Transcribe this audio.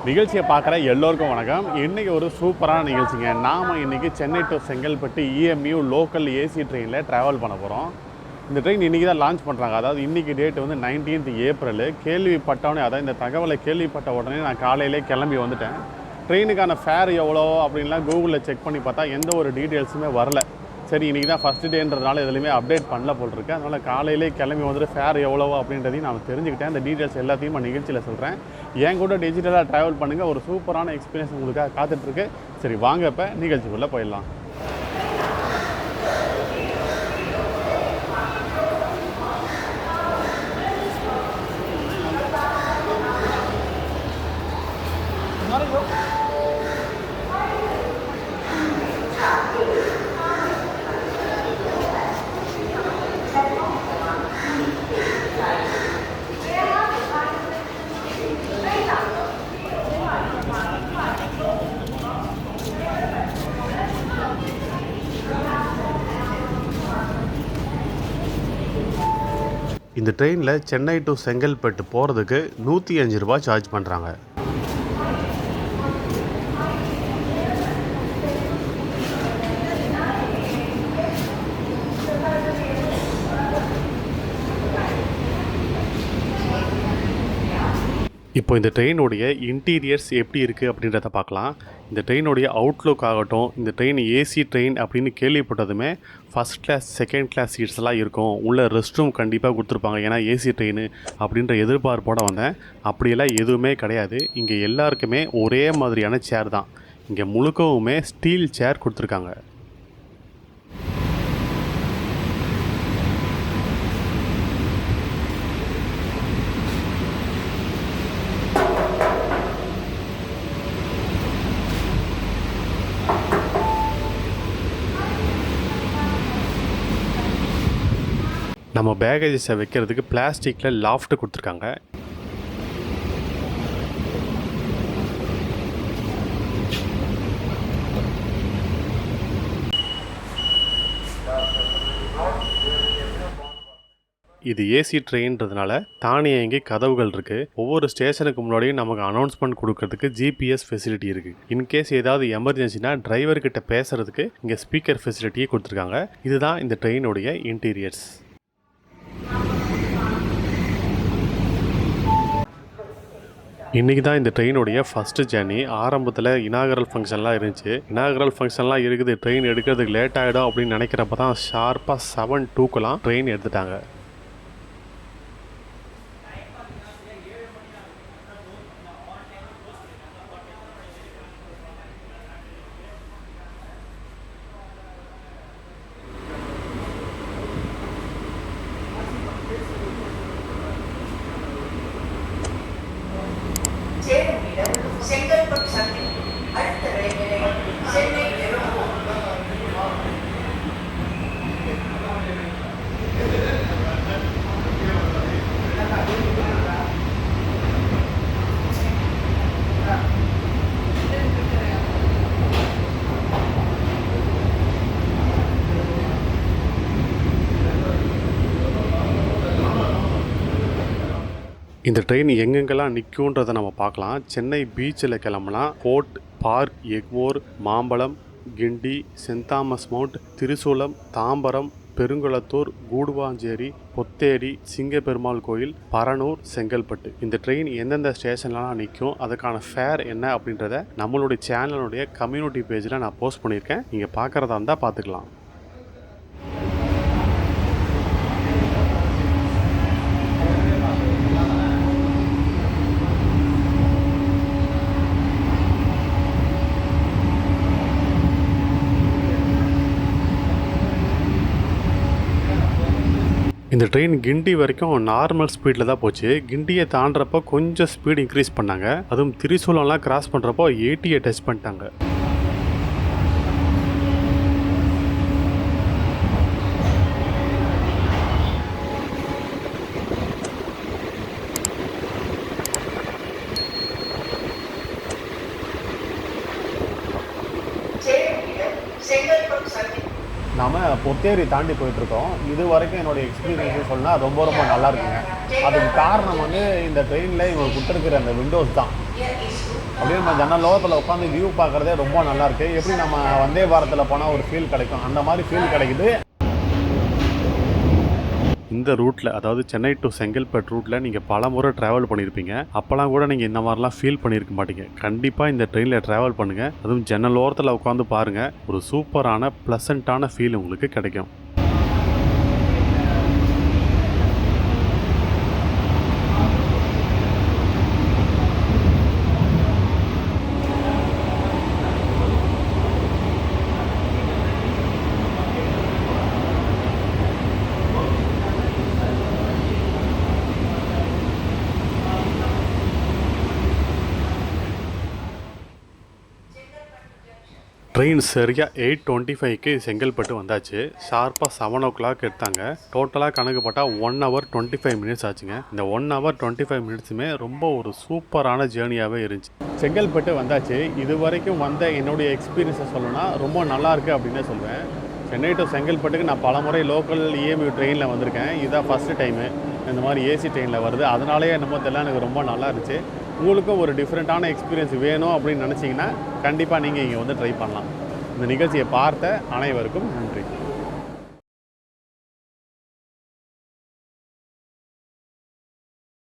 நிகழ்ச்சியை பார்க்குற எல்லோருக்கும் வணக்கம். இன்றைக்கி ஒரு சூப்பரான நிகழ்ச்சிங்க. நாம் இன்றைக்கி Chennai to Chengalpattu EMU local AC ட்ரெயினில் ட்ராவல் பண்ண போகிறோம். இந்த ட்ரெயின் இன்றைக்கி தான் லான்ச் பண்ணுறாங்க. அதாவது இன்றைக்கி டேட் வந்து 19th ஏப்ரல். கேள்விப்பட்டவுடனே, அதாவது இந்த தகவலை கேள்விப்பட்ட உடனே நான் காலையிலே கிளம்பி வந்துட்டேன். ட்ரெயினுக்கான ஃபேர் எவ்வளோ அப்படின்லாம் கூகுளில் செக் பண்ணி பார்த்தா எந்த ஒரு டீட்டெயில்ஸுமே வரல. சரி, இன்றைக்கி தான் ஃபஸ்ட்டு டேன்றதுனால எதுலையுமே அப்டேட் பண்ணல போட்டிருக்கு. அதனால் காலையிலே கிளம்பி வந்துட்டு ஃபேர் எவ்வளவோ அப்படின்றதையும் நான் தெரிஞ்சுக்கிட்டேன். அந்த டீட்டெயில்ஸ் எல்லாத்தையும் நான் நிகழ்ச்சியில் சொல்கிறேன். என் கூட டிஜிட்டலாக ட்ராவல் பண்ணுங்கள். ஒரு சூப்பரான எக்ஸ்பீரியன்ஸ் உங்களுக்காக காத்துட்ருக்கு. சரி, வாங்க இப்போ நிகழ்ச்சிக்குள்ளே போயிடலாம். இந்த ட்ரெயினில் சென்னை டு செங்கல்பட்டு போகிறதுக்கு 105 ரூபா சார்ஜ் பண்ணுறாங்க. இப்போ இந்த ட்ரெயினுடைய இன்டீரியர்ஸ் எப்படி இருக்குது அப்படின்றத பார்க்கலாம். இந்த ட்ரெயினுடைய அவுட்லுக் ஆகட்டும், இந்த ட்ரெயின் ஏசி ட்ரெயின் அப்படின்னு கேள்விப்பட்டதுமே ஃபஸ்ட் கிளாஸ் செகண்ட் கிளாஸ் சீட்ஸ்லாம் இருக்கும், உள்ள ரெஸ்ட் ரூம் கண்டிப்பாக கொடுத்துருப்பாங்க, ஏன்னா ஏசி ட்ரெயின் அப்படின்ற எதிர்பார்ப்போடு வந்தேன். அப்படியெல்லாம் எதுவுமே கிடையாது. இங்கே எல்லாருக்குமே ஒரே மாதிரியான சேர் தான். இங்கே முழுக்கவுமே ஸ்டீல் சேர் கொடுத்துருக்காங்க. நம்ம பேகேஜஸை வைக்கிறதுக்கு பிளாஸ்டிக்கில் லாஃப்ட் கொடுத்துருக்காங்க. இது ஏசி ட்ரெயின்றதுனால தானியங்கி கதவுகள் இருக்குது. ஒவ்வொரு ஸ்டேஷனுக்கு முன்னாடியும் நமக்கு அனௌன்ஸ்மெண்ட் கொடுக்கறதுக்கு ஜிபிஎஸ் ஃபெசிலிட்டி இருக்குது. இன்கேஸ் ஏதாவது எமர்ஜென்சினா டிரைவர்கிட்ட பேசுகிறதுக்கு இங்கே ஸ்பீக்கர் ஃபெசிலிட்டியே கொடுத்துருக்காங்க. இதுதான் இந்த ட்ரெயினுடைய இன்டீரியர்ஸ். இன்றைக்கி தான் இந்த ட்ரெயினுடைய ஃபஸ்ட்டு ஜேர்னி. ஆரம்பத்தில் இனாகரல் ஃபங்க்ஷன்லாம் இருந்துச்சு. இனாகரல் ஃபங்க்ஷன்லாம் இருக்குது, ட்ரெயின் எடுக்கிறதுக்கு லேட் ஆகிடும் அப்படின்னு நினைக்கிறப்ப தான் ஷார்ப்பாக 7:02 ட்ரெயின் எடுத்துட்டாங்க. செங்கல்பட்டு சந்திப்பு அடுத்த ரயில் நிலையம் சென்னை எழும்பூர். இந்த ட்ரெயின் எங்கெங்கெல்லாம் நிற்குன்றதை நம்ம பார்க்கலாம். சென்னை பீச்சில் கிளம்பலாம். போர்ட், பார்க், எக்மோர், மாம்பலம், கிண்டி, சென்ட் தாமஸ் மவுண்ட், திரிசூலம், தாம்பரம், பெருங்குளத்தூர், கூடுவாஞ்சேரி, பொத்தேரி, சிங்கப்பெருமாள் கோயில், பரனூர், செங்கல்பட்டு. இந்த ட்ரெயின் எந்தெந்த ஸ்டேஷன்லாம் நிற்கும், அதுக்கான ஃபேர் என்ன அப்படின்றத நம்மளுடைய சேனலுடைய கம்யூனிட்டி பேஜில் நான் போஸ்ட் பண்ணியிருக்கேன். நீங்கள் பார்க்குறதா இருந்தால் பார்த்துக்கலாம். இந்த ட்ரெயின் கிண்டி வரைக்கும் நார்மல் ஸ்பீடில் தான் போச்சு. கிண்டியை தாண்டுறப்போ கொஞ்சம் ஸ்பீடு இன்க்ரீஸ் பண்ணாங்க. அதுவும் திரிசூலம்லாம் கிராஸ் பண்ணுறப்போ 80 டச் பண்ணிட்டாங்க. நாம் பொத்தேரி தாண்டி போயிட்டுருக்கோம். இது வரைக்கும் என்னுடைய எக்ஸ்பீரியன்ஸ் சொன்னால் ரொம்ப ரொம்ப நல்லா இருக்குங்க. அதுக்கு காரணம் வந்து இந்த ட்ரெயினில் இவங்க கொடுத்துருக்கிற அந்த விண்டோஸ் தான். அப்படியே நம்ம ஜன்னல் ஓரத்தில் உட்காந்து வியூ பார்க்குறதே ரொம்ப நல்லாயிருக்கு. எப்படி நம்ம வந்தே பாரத்தில் போனால் ஒரு ஃபீல் கிடைக்கும், அந்த மாதிரி ஃபீல் கிடைக்குது. இந்த ரூட்டில், அதாவது சென்னை டு செங்கல்பட்டு ரூட்டில் நீங்கள் பல முறை ட்ராவல் பண்ணியிருப்பீங்க. அப்போலாம் கூட நீங்கள் இந்த மாதிரிலாம் ஃபீல் பண்ணியிருக்க மாட்டீங்க. கண்டிப்பாக இந்த ட்ரெயினில் ட்ராவல் பண்ணுங்கள். அதுவும் ஜன்னல் ஓரத்தில் உட்காந்து பாருங்கள். ஒரு சூப்பரான ப்ளசண்ட்டான ஃபீல் உங்களுக்கு கிடைக்கும். ட்ரெயின் சரியாக 8:25க்கு செங்கல்பட்டு வந்தாச்சு. ஷார்ப்பாக 7 o'clock எடுத்தாங்க. டோட்டலாக கணக்கு போட்டால் 1 hour 25 minutes ஆச்சுங்க. இந்த 1 hour 25 minutesமே ரொம்ப ஒரு சூப்பரான ஜேர்னியாகவே இருந்துச்சு. செங்கல்பட்டு வந்தாச்சு. இது வரைக்கும் வந்த என்னுடைய எக்ஸ்பீரியன்ஸை சொல்லணும்னா ரொம்ப நல்லாயிருக்கு அப்படின்னே சொல்வேன். சென்னை டு செங்கல்பட்டுக்கு நான் பல முறை லோக்கல் இஎம்யூ ட்ரெயினில் வந்திருக்கேன். இதுதான் ஃபஸ்ட்டு டைமு இந்த மாதிரி ஏசி ட்ரெயினில் வருது. அதனாலேயே என்னமோ தெரியல, எனக்கு ரொம்ப நல்லா இருந்துச்சு. உங்களுக்கும் ஒரு டிஃப்ரெண்ட்டான எக்ஸ்பீரியன்ஸ் வேணும் அப்படின்னு நினச்சிங்கன்னா கண்டிப்பாக நீங்கள் இங்கே வந்து ட்ரை பண்ணலாம். இந்த நிகழ்ச்சியை பார்த்த அனைவருக்கும் நன்றி.